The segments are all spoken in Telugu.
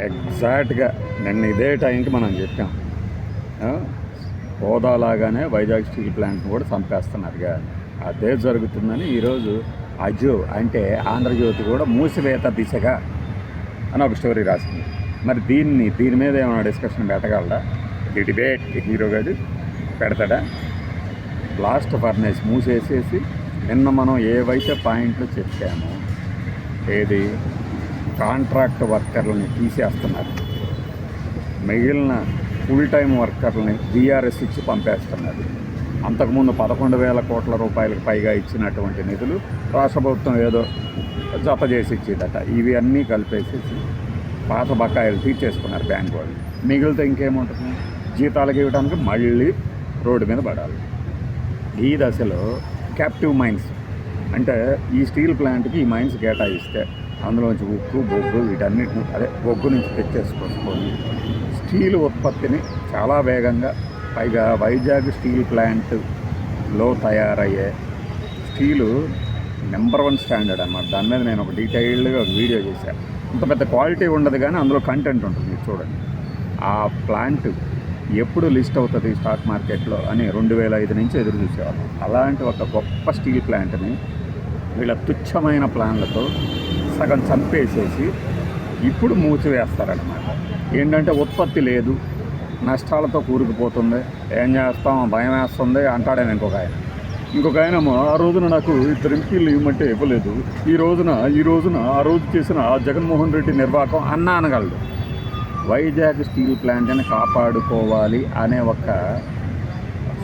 ఎగ్జాక్ట్గా నిన్న ఇదే టైంకి మనం చెప్పాం. ఆ, హోదాలాగానే వైజాగ్ స్టీల్ ప్లాంట్ని కూడా చంపేస్తున్నారుగా. అదే జరుగుతుందని ఈరోజు అజో అంటే ఆంధ్రజ్యోతి కూడా మూసివేత దిశగా అని ఒక స్టోరీ రాసింది. మరి దీని మీద ఏమైనా డిస్కషన్ పెట్టగలరా? ది డిబేట్ హీరో గారు పెడతాడా? బ్లాస్ట్ ఫర్నేస్ మూసేసేసి నిన్న మనం ఏవైతే పాయింట్లు చెప్పామో, ఏది కాంట్రాక్ట్ వర్కర్లని తీసేస్తున్నారు, మిగిలిన ఫుల్ టైం వర్కర్లని బీఆర్ఎస్ ఇచ్చి పంపేస్తున్నారు. అంతకుముందు 11,000 కోట్ల రూపాయలకు పైగా ఇచ్చినటువంటి నిధులు రాష్ట్ర ప్రభుత్వం ఏదో జత చేసి ఇచ్చేదట. ఇవి అన్నీ కలిపేసేసి పాత బకాయిలు తీర్చేసుకున్నారు బ్యాంక్ వాళ్ళు. మిగిలితే ఇంకేముంటుంది? జీతాలకు ఇవ్వడానికి మళ్ళీ రోడ్డు మీద పడాలి. ఈ దశలో క్యాప్టివ్ మైన్స్ అంటే ఈ స్టీల్ ప్లాంట్కి ఈ మైన్స్ కేటాయిస్తే అందులోంచి ఉక్కు బొగ్గు వీటన్నిటిని బొగ్గు నుంచి తెచ్చేసుకొని స్టీల్ ఉత్పత్తిని చాలా వేగంగా, పైగా వైజాగ్ స్టీల్ ప్లాంట్లో తయారయ్యే స్టీలు నెంబర్ 1 స్టాండర్డ్ అన్నమాట. దాని మీద నేను ఒక డీటెయిల్డ్గా ఒక వీడియో చేశాను. ఇంత పెద్ద క్వాలిటీ ఉండదు కానీ అందులో కంటెంట్ ఉంటుంది, మీరు చూడండి. ఆ ప్లాంట్ ఎప్పుడు లిస్ట్ అవుతుంది స్టాక్ మార్కెట్లో అని 2005 నుంచి ఎదురు చూసేవాళ్ళం. అలాంటి ఒక గొప్ప స్టీల్ ప్లాంట్ని వీళ్ళ తుచ్చమైన ప్లాన్లతో సగం చంపేసేసి ఇప్పుడు మూసివేస్తారనమాట. ఏంటంటే ఉత్పత్తి లేదు, నష్టాలతో కూరుకుపోతుంది, ఏం చేస్తాం, భయం వేస్తుంది అంటాడని ఇంకొక ఆయన ఆ రోజున నాకు 2 ఎంపీలు ఇవ్వమంటే ఇవ్వలేదు, ఈ రోజున ఆ రోజు చేసిన జగన్మోహన్ రెడ్డి నిర్వాహకం అన్నా అనగలడు. వైజాగ్ స్టీల్ ప్లాంట్ని కాపాడుకోవాలి అనే ఒక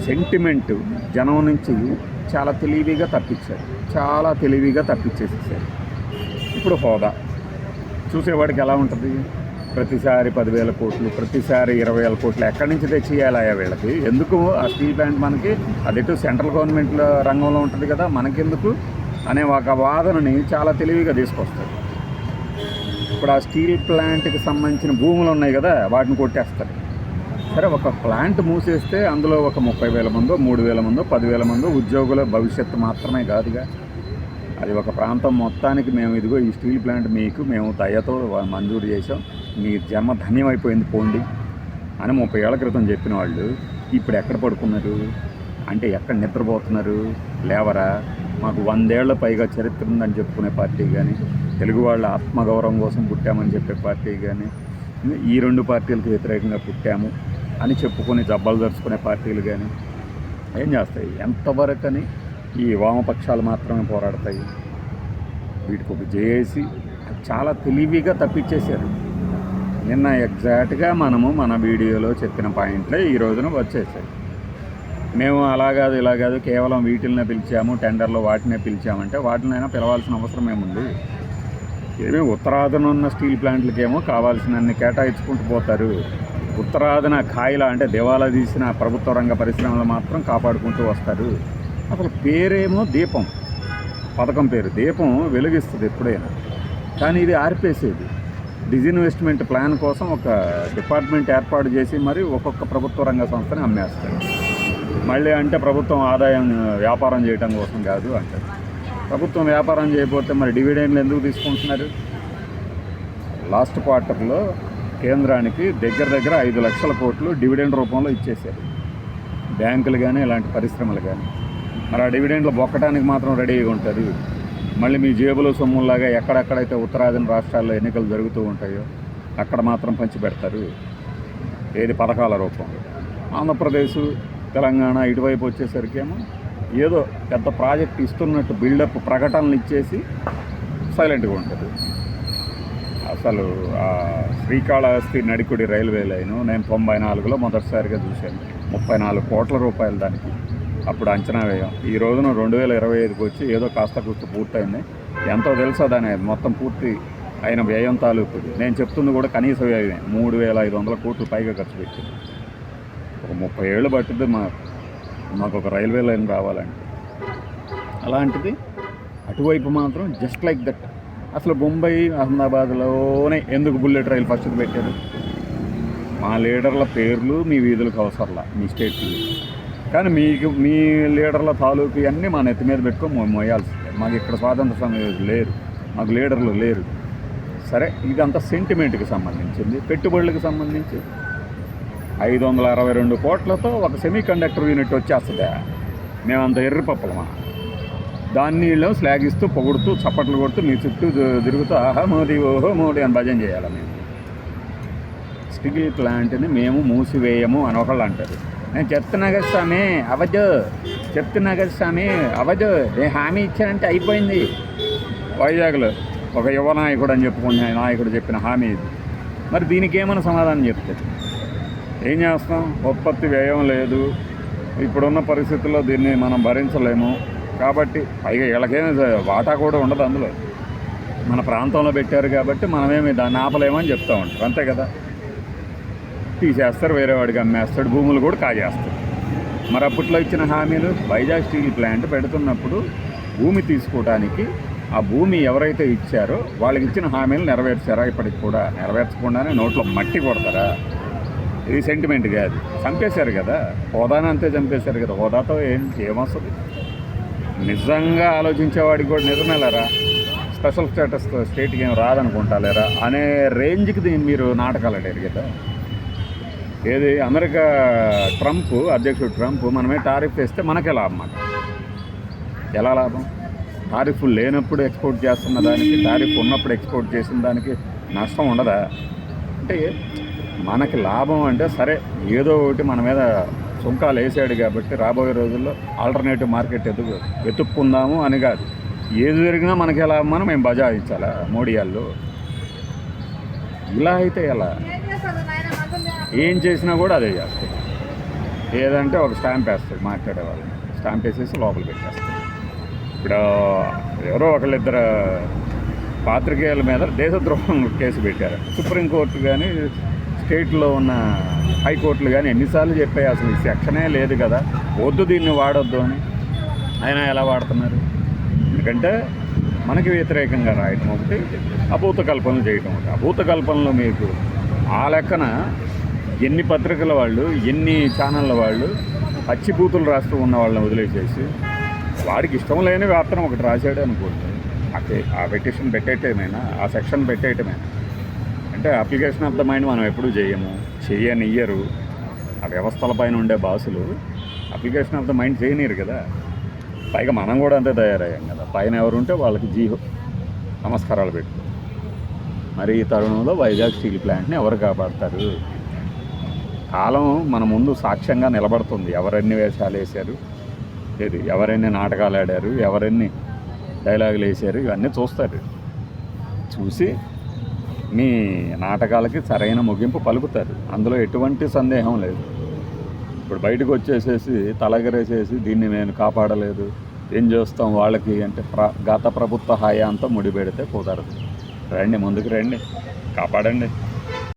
సెంటిమెంటు జనం నుంచి చాలా తెలివిగా తప్పించేసేసారు. ఇప్పుడు హోదా చూసేవాడికి ఎలా ఉంటుంది? ప్రతిసారి 10,000 కోట్లు, ప్రతిసారి 20,000 కోట్లు ఎక్కడి నుంచి తెచ్చియాలయ్యా వీళ్ళకి? ఎందుకు ఆ స్టీల్ ప్లాంట్ మనకి? అదేటో సెంట్రల్ గవర్నమెంట్ రంగంలో ఉంటుంది కదా, మనకెందుకు అనే ఒక వాదనని చాలా తెలివిగా తీసుకొస్తారు. ఇప్పుడు ఆ స్టీల్ ప్లాంట్కి సంబంధించిన భూములు ఉన్నాయి కదా, వాటిని కొట్టేస్తారు. సరే, ఒక ప్లాంట్ మూసేస్తే అందులో ఒక 30,000 మందో, 3,000 మందో, 10,000 మందో ఉద్యోగుల భవిష్యత్తు మాత్రమే కాదుగా. అది ఒక ప్రాంతం మొత్తానికి మేము ఇదిగో ఈ స్టీల్ ప్లాంట్ మీకు మేము దయతో మంజూరు చేసాం, మీ జన్మ ధన్యమైపోయింది పోండి అని 30 ఏళ్ల క్రితం చెప్పిన వాళ్ళు ఇప్పుడు ఎక్కడ పడుకున్నారు? అంటే ఎక్కడ నిద్రపోతున్నారు? లేవరా? మాకు 100 ఏళ్ల పైగా చరిత్ర ఉందని చెప్పుకునే పార్టీ కానీ, తెలుగు వాళ్ళ ఆత్మగౌరవం కోసం పుట్టామని చెప్పే పార్టీ కానీ, ఈ 2 పార్టీలకు వ్యతిరేకంగా పుట్టాము అని చెప్పుకొని జబ్బలు జరుచుకునే పార్టీలు కానీ ఏం చేస్తాయి? ఎంతవరకని ఈ వామపక్షాలు మాత్రమే పోరాడతాయి. వీటికి ఒక జేఏసీ చాలా తెలివిగా తప్పించేశారు. నిన్న ఎగ్జాక్ట్గా మనము మన వీడియోలో చెప్పిన పాయింట్లే ఈ రోజున వచ్చేసాయి. మేము అలా కాదు ఇలా కాదు కేవలం వీటిల్నే పిలిచాము, టెండర్లో వాటినే పిలిచామంటే వాటినైనా పిలవాల్సిన అవసరం ఏముంది? ఏమీ ఉత్తరాదిన ఉన్న స్టీల్ ప్లాంట్లకేమో కావాల్సినన్ని కేటాయించుకుంటూ పోతారు. ఉత్తరాదిన ఖాయిలా అంటే దివాలా తీసిన ప్రభుత్వ రంగ పరిశ్రమలు మాత్రం కాపాడుకుంటూ వస్తారు. అసలు పేరేమో దీపం, పథకం పేరు దీపం వెలిగిస్తుంది ఎప్పుడైనా, కానీ ఇది ఆర్పేసేది. డిజిన్వెస్ట్మెంట్ ప్లాన్ కోసం ఒక డిపార్ట్మెంట్ ఏర్పాటు చేసి మరి ఒక్కొక్క ప్రభుత్వ రంగ సంస్థని అమ్మేస్తారు. మళ్ళీ అంటే ప్రభుత్వం ఆదాయం వ్యాపారం చేయడం కోసం కాదు అంటారు. ప్రభుత్వం వ్యాపారం చేయకపోతే మరి డివిడెండ్లు ఎందుకు తీసుకుంటున్నారు? లాస్ట్ క్వార్టర్లో కేంద్రానికి దగ్గర 5 లక్షల కోట్లు డివిడెండ్ రూపంలో ఇచ్చేశారు బ్యాంకులు కానీ ఇలాంటి పరిశ్రమలు కానీ. మరి ఆ డివిడెండ్లు బొక్కడానికి మాత్రం రెడీగా ఉంటుంది. మళ్ళీ మీ జేబులో సొమ్ములాగా ఎక్కడెక్కడైతే ఉత్తరాదిన రాష్ట్రాల్లో ఎన్నికలు జరుగుతూ ఉంటాయో అక్కడ మాత్రం పంచిపెడతారు. ఏది పథకాల రూపంలో. ఆంధ్రప్రదేశ్, తెలంగాణ ఇటువైపు వచ్చేసరికేమో ఏదో పెద్ద ప్రాజెక్ట్ ఇస్తున్నట్టు బిల్డప్ ప్రకటనలు ఇచ్చేసి సైలెంట్గా ఉంటుంది. అసలు శ్రీకాళహస్తి నడికుడి రైల్వే లైను నేను 94లో మొదటిసారిగా చూశాను. 34 కోట్ల రూపాయలు దానికి అప్పుడు అంచనా వ్యయం. ఈ రోజున 2025కి వచ్చి ఏదో కాస్త కూస్త పూర్తయింది. ఎంతో తెలుసా దాని మొత్తం పూర్తి అయిన వ్యయం తాలూకుది. నేను చెప్తుంది కూడా కనీస వ్యయమే. 3,500 కోట్లు పైగా ఖర్చు పెట్టింది. ఒక 30 ఏళ్ళు పట్టింది మాకు ఒక రైల్వే లైన్ రావాలంటే. అలాంటిది అటువైపు మాత్రం జస్ట్ లైక్ దట్. అసలు ముంబై, అహ్మదాబాద్లోనే ఎందుకు బుల్లెట్ రైలు ఫస్ట్ పెట్టారు? మా లీడర్ల పేర్లు మీ వీధులకు అవసరంలా, మీ స్టేట్కి. కానీ మీ లీడర్ల తాలూకు అన్నీ మా నెత్తి మీద పెట్టుకొని మోయాల్సిందే. మాకు ఇక్కడ స్వాతంత్ర సమయం లేరు, మాకు లీడర్లు లేరు. సరే ఇదంతా సెంటిమెంట్కి సంబంధించింది. పెట్టుబడులకు సంబంధించి 562 కోట్లతో ఒక సెమీ కండక్టర్ యూనిట్ వచ్చేస్తుందా? మేమంత ఎర్రిపప్పలమా? దాన్ని వీళ్ళు శ్లాఘిస్తూ పొగుడుతూ చప్పట్లు కొడుతూ మీ చుట్టూ తిరుగుతూ ఆహా మోదీ ఓహో మోడీ అని భజన చేయాలి. మేము స్టీల్ ప్లాంట్ని మేము మూసివేయము అని ఒకళ్ళు అంటారు. నేను చెప్తున్నా కదా స్వామి అవద్దు, చెప్తున్నా కదా స్వామి అవద్దు, నేను హామీ ఇచ్చానంటే అయిపోయింది. వైజాగ్లో ఒక యువ నాయకుడు అని చెప్పుకునే నాయకుడు చెప్పిన హామీ ఇది. మరి దీనికి ఏమైనా సమాధానం చెప్తే ఏం చేస్తాం? ఉత్పత్తి వ్యయం లేదు, ఇప్పుడున్న పరిస్థితుల్లో దీన్ని మనం భరించలేము. కాబట్టి పైగా వీళ్ళకేమీ వాటా కూడా ఉండదు అందులో. మన ప్రాంతంలో పెట్టారు కాబట్టి మనమేమి దాన్ని ఆపలేమని చెప్తూ ఉంటారు, అంతే కదా. తీసేస్తారు, వేరే వాడికి అమ్మేస్తాడు, భూములు కూడా కాజేస్తాడు. మరి అప్పట్లో ఇచ్చిన హామీలు, వైజాగ్ స్టీల్ ప్లాంట్ పెడుతున్నప్పుడు భూమి తీసుకోవడానికి ఆ భూమి ఎవరైతే ఇచ్చారో వాళ్ళకి ఇచ్చిన హామీలు నెరవేర్చారా? ఇప్పటికి కూడా నెరవేర్చకుండానే నోట్లో మట్టి కొడతారా? ఇది సెంటిమెంట్ కాదు, చంపేశారు కదా. హోదాని అంతే చంపేశారు కదా. హోదాతో ఏమొస్తుంది? నిజంగా ఆలోచించేవాడికి కూడా నిజమేలేరా, స్పెషల్ స్టేటస్తో స్టేట్కి ఏం రాదనుకుంటాలేరా అనే రేంజ్కి దీన్ని మీరు నాటకాలు ఆడారు కదా. ఏది అమెరికా అధ్యక్షుడు ట్రంప్ మనమే టారిఫ్ వేస్తే మనకే లాభం అన్నమాట. ఎలా లాభం? టారిఫ్ లేనప్పుడు ఎక్స్పోర్ట్ చేస్తున్న దానికి, టారిఫ్ ఉన్నప్పుడు ఎక్స్పోర్ట్ చేసిన దానికి నష్టం ఉండదా? అంటే మనకి లాభం అంటే సరే ఏదో ఒకటి మన మీద సుంకాలు వేసాడు కాబట్టి రాబోయే రోజుల్లో ఆల్టర్నేటివ్ మార్కెట్ వెతుక్కుందాము అని కాదు. ఏది జరిగినా మనకే లాభం అని మేము బజాయించాలా మోడీ వాళ్ళు? ఇలా అయితే ఎలా? ఏం చేసినా కూడా అదే చేస్తాడు. ఏదంటే ఒక స్టాంప్ వేస్తాడు మాట్లాడేవాళ్ళు, స్టాంప్ వేసేసి లోపల పెట్టేస్తాడు. ఇప్పుడు ఎవరో ఒకళ్ళిద్దరు పాత్రికేయుల మీద దేశద్రోహం కేసు పెట్టారు. సుప్రీంకోర్టు కానీ స్టేట్లో ఉన్న హైకోర్టులు కానీ ఎన్నిసార్లు చెప్పాయి అసలు ఈ సెక్షనే లేదు కదా, వద్దు దీన్ని వాడొద్దు అని. అయినా ఎలా వాడుతున్నారు? ఎందుకంటే మనకి వ్యతిరేకంగా రాయటం ఒకటి, అభూత కల్పనలు చేయటం ఒకటి. అభూత కల్పనలు మీకు ఆ లెక్కన ఎన్ని పత్రికల వాళ్ళు, ఎన్ని ఛానళ్ళ వాళ్ళు పచ్చిబూతులు రాస్తూ ఉన్న వాళ్ళని వదిలేసేసి వాడికి ఇష్టం లేని వార్తను ఒకటి రాశాడు అనుకోండి, ఆ పిటిషన్ పెట్టేయటమేనా, ఆ సెక్షన్ పెట్టేయటమేనా? అంటే అప్లికేషన్ ఆఫ్ ద మైండ్ మనం ఎప్పుడూ చేయనియ్యరు. ఆ వ్యవస్థల పైన ఉండే బాసులు అప్లికేషన్ ఆఫ్ ద మైండ్ చేయనీరు కదా. పైగా మనం కూడా అంతే తయారయ్యాం కదా. పైన ఎవరుంటే వాళ్ళకి నమస్కారాలు పెట్టు. మరి ఈ తరుణంలో వైజాగ్ స్టీల్ ప్లాంట్ని ఎవరు కాపాడతారు? కాలం మన ముందు సాక్ష్యంగా నిలబడుతుంది. ఎవరెన్ని వేషాలు వేశారు, ఎవరెన్ని నాటకాలు ఆడారు, ఎవరెన్ని డైలాగులు వేశారు, ఇవన్నీ చూస్తారు. చూసి మీ నాటకాలకి సరైన ముగింపు పలుకుతారు. అందులో ఎటువంటి సందేహం లేదు. ఇప్పుడు బయటకు వచ్చేసేసి తలగరేసేసి దీన్ని నేను కాపాడలేదు, ఏం చేస్తాం వాళ్ళకి అంటే గత ప్రభుత్వ హయాంతో ముడిపెడితే కుదరదు. రండి, ముందుకు రండి, కాపాడండి.